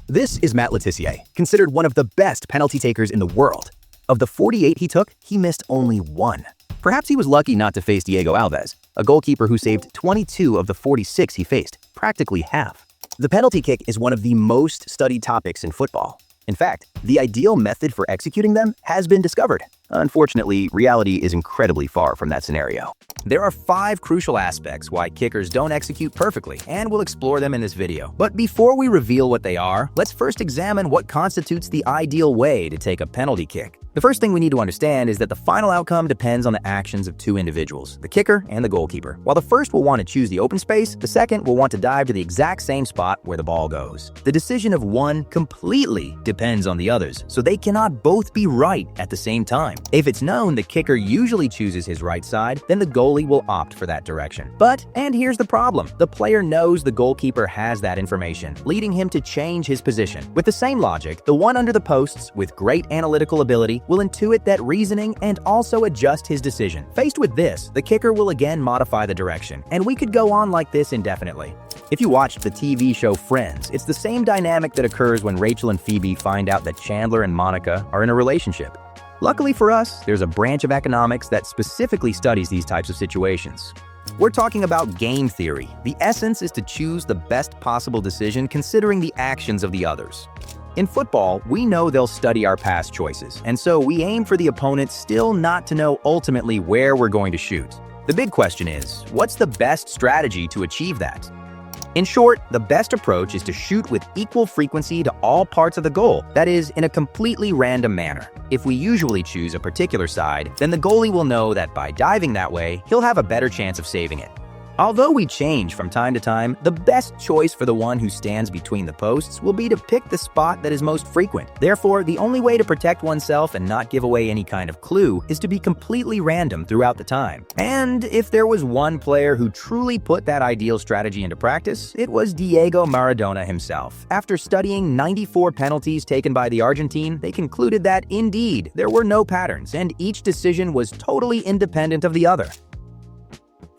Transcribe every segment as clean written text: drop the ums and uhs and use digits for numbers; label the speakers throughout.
Speaker 1: This is Matt Letizia, considered one of the best penalty takers in the world. Of the 48 he took, he missed only one. Perhaps he was lucky not to face Diego Alves, a goalkeeper who saved 22 of the 46 he faced, practically half. The penalty kick is one of the most studied topics in football. In fact, the ideal method for executing them has been discovered. Unfortunately, reality is incredibly far from that scenario. There are 5 crucial aspects why kickers don't execute perfectly, and we'll explore them in this video. But before we reveal what they are, let's first examine what constitutes the ideal way to take a penalty kick. The first thing we need to understand is that the final outcome depends on the actions of 2 individuals, the kicker and the goalkeeper. While the first will want to choose the open space, the second will want to dive to the exact same spot where the ball goes. The decision of one completely depends on the others, so they cannot both be right at the same time. If it's known the kicker usually chooses his right side, then the goalie will opt for that direction. But, and here's the problem, the player knows the goalkeeper has that information, leading him to change his position. With the same logic, the one under the posts, with great analytical ability, will intuit that reasoning and also adjust his decision. Faced with this, the kicker will again modify the direction, and we could go on like this indefinitely. If you watched the TV show Friends, it's the same dynamic that occurs when Rachel and Phoebe find out that Chandler and Monica are in a relationship. Luckily for us, there's a branch of economics that specifically studies these types of situations. We're talking about game theory. The essence is to choose the best possible decision considering the actions of the others. In football, we know they'll study our past choices, and so we aim for the opponent still not to know ultimately where we're going to shoot. The big question is, what's the best strategy to achieve that? In short, the best approach is to shoot with equal frequency to all parts of the goal, that is, in a completely random manner. If we usually choose a particular side, then the goalie will know that by diving that way, he'll have a better chance of saving it. Although we change from time to time, the best choice for the one who stands between the posts will be to pick the spot that is most frequent. Therefore, the only way to protect oneself and not give away any kind of clue is to be completely random throughout the time. And if there was one player who truly put that ideal strategy into practice, it was Diego Maradona himself. After studying 94 penalties taken by the Argentine, they concluded that, indeed, there were no patterns, and each decision was totally independent of the other.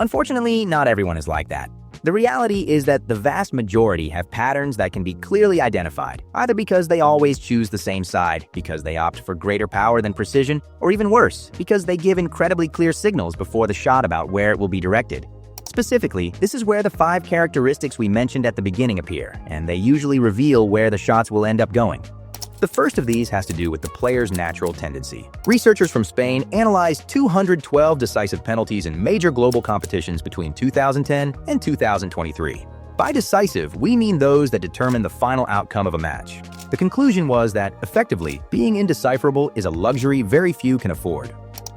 Speaker 1: Unfortunately, not everyone is like that. The reality is that the vast majority have patterns that can be clearly identified, either because they always choose the same side, because they opt for greater power than precision, or even worse, because they give incredibly clear signals before the shot about where it will be directed. Specifically, this is where the 5 characteristics we mentioned at the beginning appear, and they usually reveal where the shots will end up going. The first of these has to do with the player's natural tendency. Researchers from Spain analyzed 212 decisive penalties in major global competitions between 2010 and 2023. By decisive, we mean those that determine the final outcome of a match. The conclusion was that, effectively, being indecipherable is a luxury very few can afford.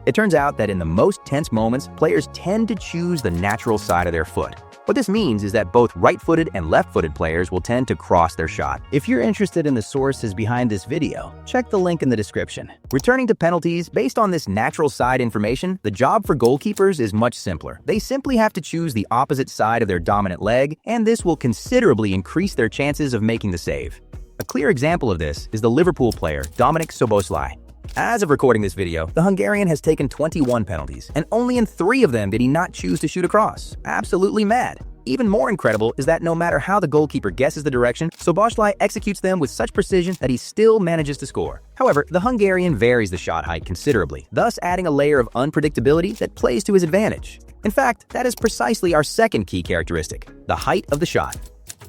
Speaker 1: It turns out that in the most tense moments, players tend to choose the natural side of their foot. What this means is that both right-footed and left-footed players will tend to cross their shot. If you're interested in the sources behind this video, check the link in the description. Returning to penalties, based on this natural side information, the job for goalkeepers is much simpler. They simply have to choose the opposite side of their dominant leg, and this will considerably increase their chances of making the save. A clear example of this is the Liverpool player Dominik Szoboszlai. As of recording this video, the Hungarian has taken 21 penalties, and only in 3 of them did he not choose to shoot across. Absolutely mad. Even more incredible is that no matter how the goalkeeper guesses the direction, Szoboszlai executes them with such precision that he still manages to score. However, the Hungarian varies the shot height considerably, thus adding a layer of unpredictability that plays to his advantage. In fact, that is precisely our second key characteristic, the height of the shot.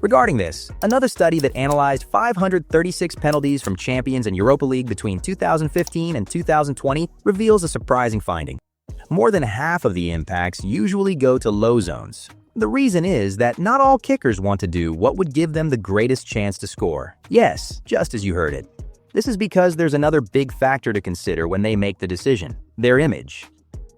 Speaker 1: Regarding this, another study that analyzed 536 penalties from champions in Europa League between 2015 and 2020 reveals a surprising finding. More than half of the impacts usually go to low zones. The reason is that not all kickers want to do what would give them the greatest chance to score. Yes, just as you heard it. This is because there's another big factor to consider when they make the decision: their image.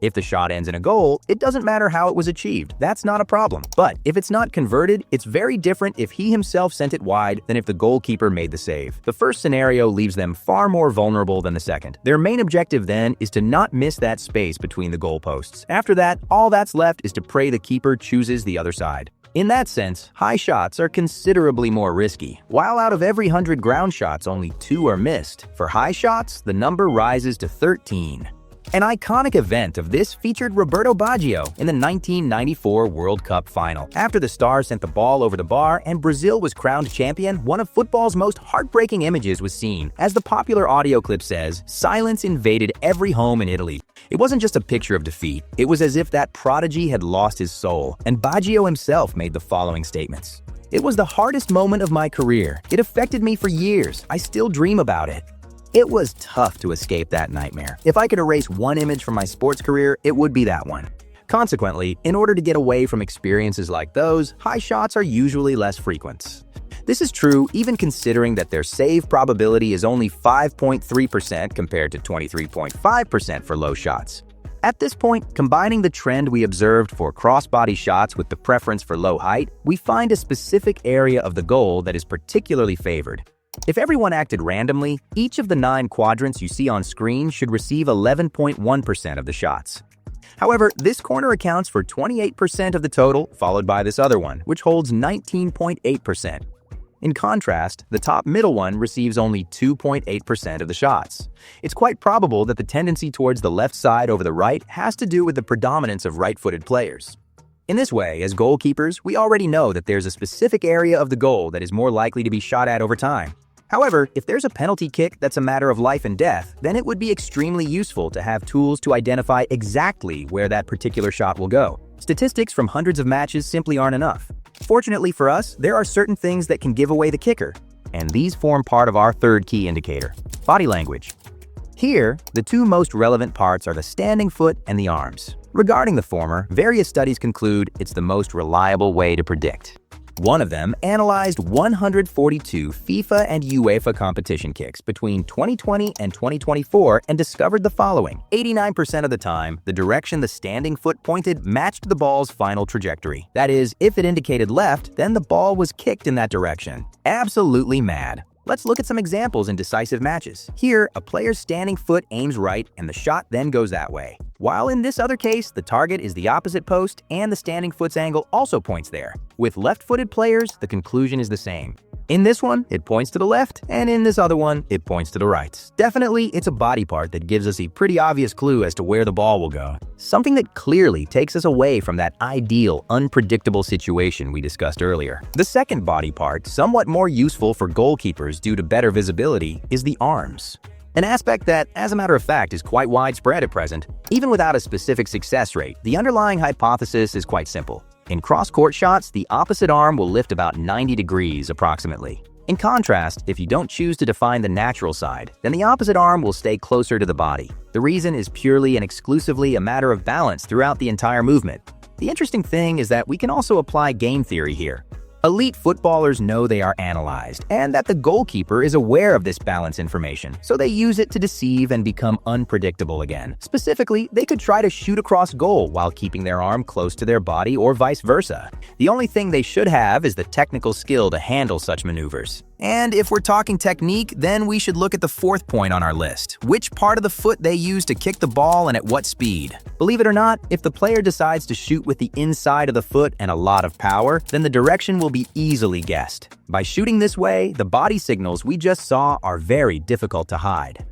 Speaker 1: If the shot ends in a goal, it doesn't matter how it was achieved. That's not a problem. But if it's not converted, it's very different if he himself sent it wide than if the goalkeeper made the save. The first scenario leaves them far more vulnerable than the second. Their main objective then is to not miss that space between the goalposts. After that, all that's left is to pray the keeper chooses the other side. In that sense, high shots are considerably more risky. While out of every 100 ground shots, only 2 are missed. For high shots, the number rises to 13. An iconic event of this featured Roberto Baggio in the 1994 World Cup final. After the Stars sent the ball over the bar and Brazil was crowned champion, one of football's most heartbreaking images was seen. As the popular audio clip says, silence invaded every home in Italy. It wasn't just a picture of defeat, it was as if that prodigy had lost his soul, and Baggio himself made the following statements. "It was the hardest moment of my career. It affected me for years. I still dream about it." It was tough to escape that nightmare. If I could erase one image from my sports career, it would be that one. Consequently, in order to get away from experiences like those, high shots are usually less frequent. This is true even considering that their save probability is only 5.3% compared to 23.5% for low shots. At this point, combining the trend we observed for crossbody shots with the preference for low height, we find a specific area of the goal that is particularly favored. If everyone acted randomly, each of the 9 quadrants you see on screen should receive 11.1% of the shots. However, this corner accounts for 28% of the total, followed by this other one, which holds 19.8%. In contrast, the top middle one receives only 2.8% of the shots. It's quite probable that the tendency towards the left side over the right has to do with the predominance of right-footed players. In this way, as goalkeepers, we already know that there's a specific area of the goal that is more likely to be shot at over time. However, if there's a penalty kick that's a matter of life and death, then it would be extremely useful to have tools to identify exactly where that particular shot will go. Statistics from hundreds of matches simply aren't enough. Fortunately for us, there are certain things that can give away the kicker, and these form part of our third key indicator: body language. Here, the 2 most relevant parts are the standing foot and the arms. Regarding the former, various studies conclude it's the most reliable way to predict. One of them analyzed 142 FIFA and UEFA competition kicks between 2020 and 2024 and discovered the following. 89% of the time, the direction the standing foot pointed matched the ball's final trajectory. That is, if it indicated left, then the ball was kicked in that direction. Absolutely mad. Let's look at some examples in decisive matches. Here, a player's standing foot aims right and the shot then goes that way. While in this other case, the target is the opposite post and the standing foot's angle also points there. With left-footed players, the conclusion is the same. In this one, it points to the left, and in this other one, it points to the right. Definitely, it's a body part that gives us a pretty obvious clue as to where the ball will go. Something that clearly takes us away from that ideal, unpredictable situation we discussed earlier. The second body part, somewhat more useful for goalkeepers due to better visibility, is the arms. An aspect that, as a matter of fact, is quite widespread at present. Even without a specific success rate, the underlying hypothesis is quite simple. In cross-court shots, the opposite arm will lift about 90 degrees approximately. In contrast, if you don't choose to define the natural side, then the opposite arm will stay closer to the body. The reason is purely and exclusively a matter of balance throughout the entire movement. The interesting thing is that we can also apply game theory here. Elite footballers know they are analyzed, and that the goalkeeper is aware of this balance information, so they use it to deceive and become unpredictable again. Specifically, they could try to shoot across goal while keeping their arm close to their body or vice versa. The only thing they should have is the technical skill to handle such maneuvers. And if we're talking technique, then we should look at the fourth point on our list: which part of the foot they use to kick the ball and at what speed. Believe it or not, if the player decides to shoot with the inside of the foot and a lot of power, then the direction will be easily guessed. By shooting this way, the body signals we just saw are very difficult to hide.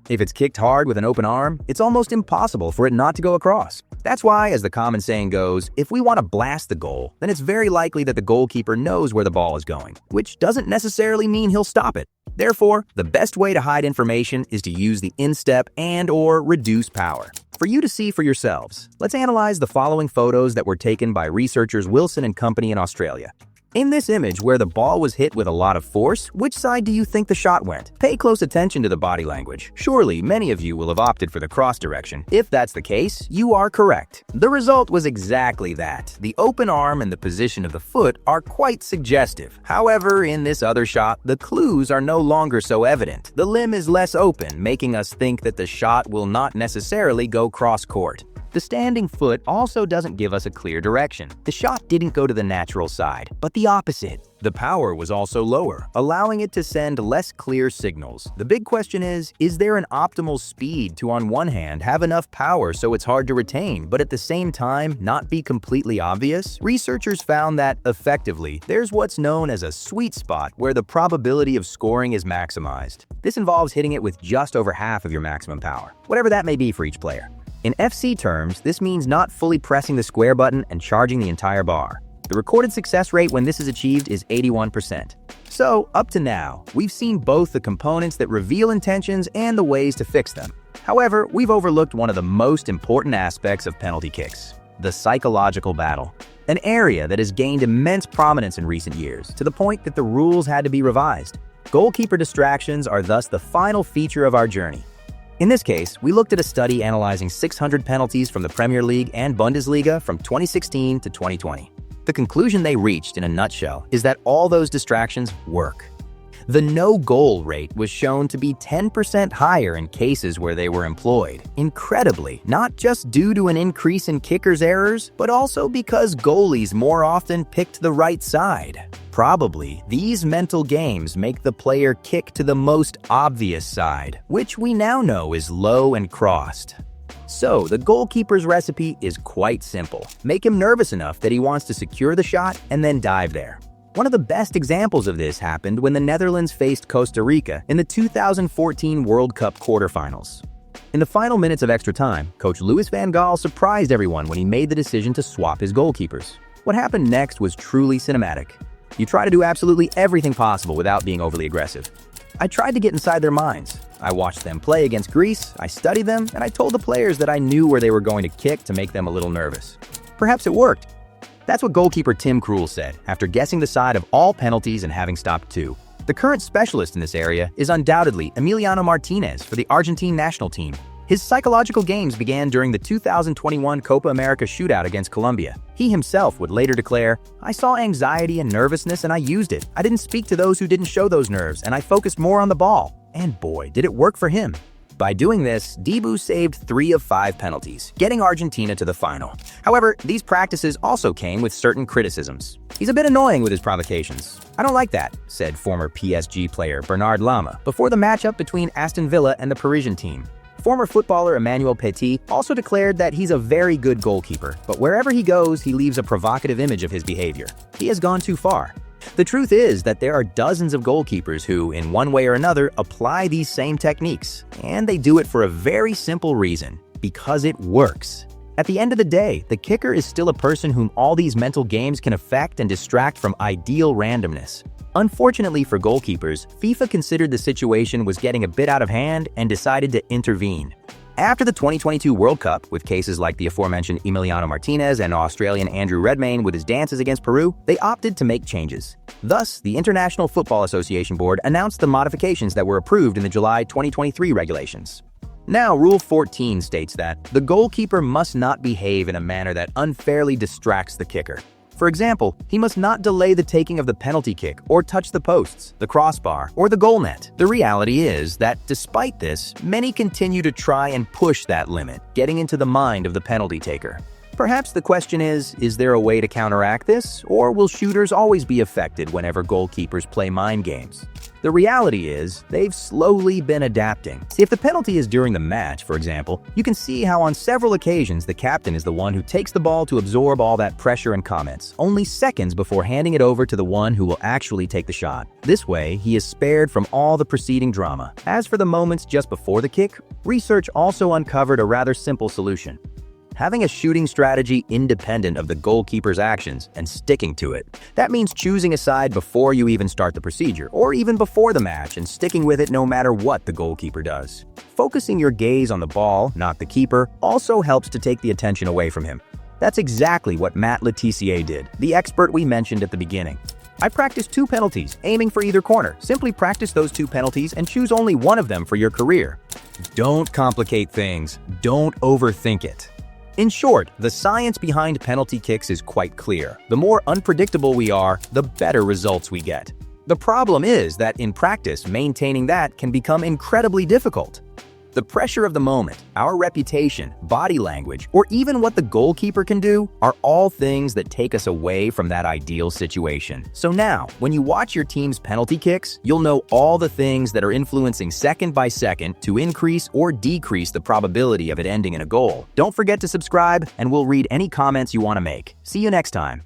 Speaker 1: If it's kicked hard with an open arm, it's almost impossible for it not to go across. That's why, as the common saying goes, if we want to blast the goal, then it's very likely that the goalkeeper knows where the ball is going, which doesn't necessarily mean he'll stop it. Therefore, the best way to hide information is to use the instep and/or reduce power. For you to see for yourselves, let's analyze the following photos that were taken by researchers Wilson and Company in Australia. In this image where the ball was hit with a lot of force, which side do you think the shot went? Pay close attention to the body language. Surely many of you will have opted for the cross direction. If that's the case, you are correct. The result was exactly that. The open arm and the position of the foot are quite suggestive. However, in this other shot, the clues are no longer so evident. The limb is less open, making us think that the shot will not necessarily go cross-court. The standing foot also doesn't give us a clear direction. The shot didn't go to the natural side, but the opposite. The power was also lower, allowing it to send less clear signals. The big question is there an optimal speed to, on one hand, have enough power so it's hard to retain, but at the same time, not be completely obvious? Researchers found that, effectively, there's what's known as a sweet spot where the probability of scoring is maximized. This involves hitting it with just over half of your maximum power, whatever that may be for each player. In FC terms, this means not fully pressing the square button and charging the entire bar. The recorded success rate when this is achieved is 81%. So, up to now, we've seen both the components that reveal intentions and the ways to fix them. However, we've overlooked one of the most important aspects of penalty kicks: the psychological battle. An area that has gained immense prominence in recent years, to the point that the rules had to be revised. Goalkeeper distractions are thus the final feature of our journey. In this case, we looked at a study analyzing 600 penalties from the Premier League and Bundesliga from 2016 to 2020. The conclusion they reached, in a nutshell, is that all those distractions work. The no-goal rate was shown to be 10% higher in cases where they were employed. Incredibly, not just due to an increase in kickers' errors, but also because goalies more often picked the right side. Probably, these mental games make the player kick to the most obvious side, which we now know is low and crossed. So, the goalkeeper's recipe is quite simple. Make him nervous enough that he wants to secure the shot and then dive there. One of the best examples of this happened when the Netherlands faced Costa Rica in the 2014 World Cup quarterfinals. In the final minutes of extra time, coach Louis van Gaal surprised everyone when he made the decision to swap his goalkeepers. What happened next was truly cinematic. You try to do absolutely everything possible without being overly aggressive. I tried to get inside their minds. I watched them play against Greece, I studied them, and I told the players that I knew where they were going to kick to make them a little nervous. Perhaps it worked. That's what goalkeeper Tim Krul said, after guessing the side of all penalties and having stopped 2. The current specialist in this area is undoubtedly Emiliano Martinez for the Argentine national team. His psychological games began during the 2021 Copa America shootout against Colombia. He himself would later declare, "I saw anxiety and nervousness and I used it. I didn't speak to those who didn't show those nerves and I focused more on the ball." And boy, did it work for him. By doing this, Dibu saved 3 of 5 penalties, getting Argentina to the final. However, these practices also came with certain criticisms. "He's a bit annoying with his provocations. I don't like that," said former PSG player Bernard Lama before the matchup between Aston Villa and the Parisian team. Former footballer Emmanuel Petit also declared that he's a very good goalkeeper, but wherever he goes, he leaves a provocative image of his behavior. He has gone too far. The truth is that there are dozens of goalkeepers who, in one way or another, apply these same techniques, and they do it for a very simple reason: because it works. At the end of the day, the kicker is still a person whom all these mental games can affect and distract from ideal randomness. Unfortunately for goalkeepers, FIFA considered the situation was getting a bit out of hand and decided to intervene. After the 2022 World Cup, with cases like the aforementioned Emiliano Martinez and Australian Andrew Redmayne with his dances against Peru, they opted to make changes. Thus, the International Football Association Board announced the modifications that were approved in the July 2023 regulations. Now, Rule 14 states that the goalkeeper must not behave in a manner that unfairly distracts the kicker. For example, he must not delay the taking of the penalty kick or touch the posts, the crossbar, or the goal net. The reality is that, despite this, many continue to try and push that limit, getting into the mind of the penalty taker. Perhaps the question is there a way to counteract this, or will shooters always be affected whenever goalkeepers play mind games? The reality is, they've slowly been adapting. If the penalty is during the match, for example, you can see how on several occasions the captain is the one who takes the ball to absorb all that pressure and comments, only seconds before handing it over to the one who will actually take the shot. This way, he is spared from all the preceding drama. As for the moments just before the kick, research also uncovered a rather simple solution: having a shooting strategy independent of the goalkeeper's actions and sticking to it. That means choosing a side before you even start the procedure, or even before the match, and sticking with it no matter what the goalkeeper does. Focusing your gaze on the ball, not the keeper, also helps to take the attention away from him. That's exactly what Matt Letizier did, the expert we mentioned at the beginning. "I practiced 2 penalties, aiming for either corner. Simply practice those 2 penalties and choose only one of them for your career." Don't complicate things. Don't overthink it. In short, the science behind penalty kicks is quite clear. The more unpredictable we are, the better results we get. The problem is that in practice, maintaining that can become incredibly difficult. The pressure of the moment, our reputation, body language, or even what the goalkeeper can do are all things that take us away from that ideal situation. So now, when you watch your team's penalty kicks, you'll know all the things that are influencing second by second to increase or decrease the probability of it ending in a goal. Don't forget to subscribe, and we'll read any comments you want to make. See you next time.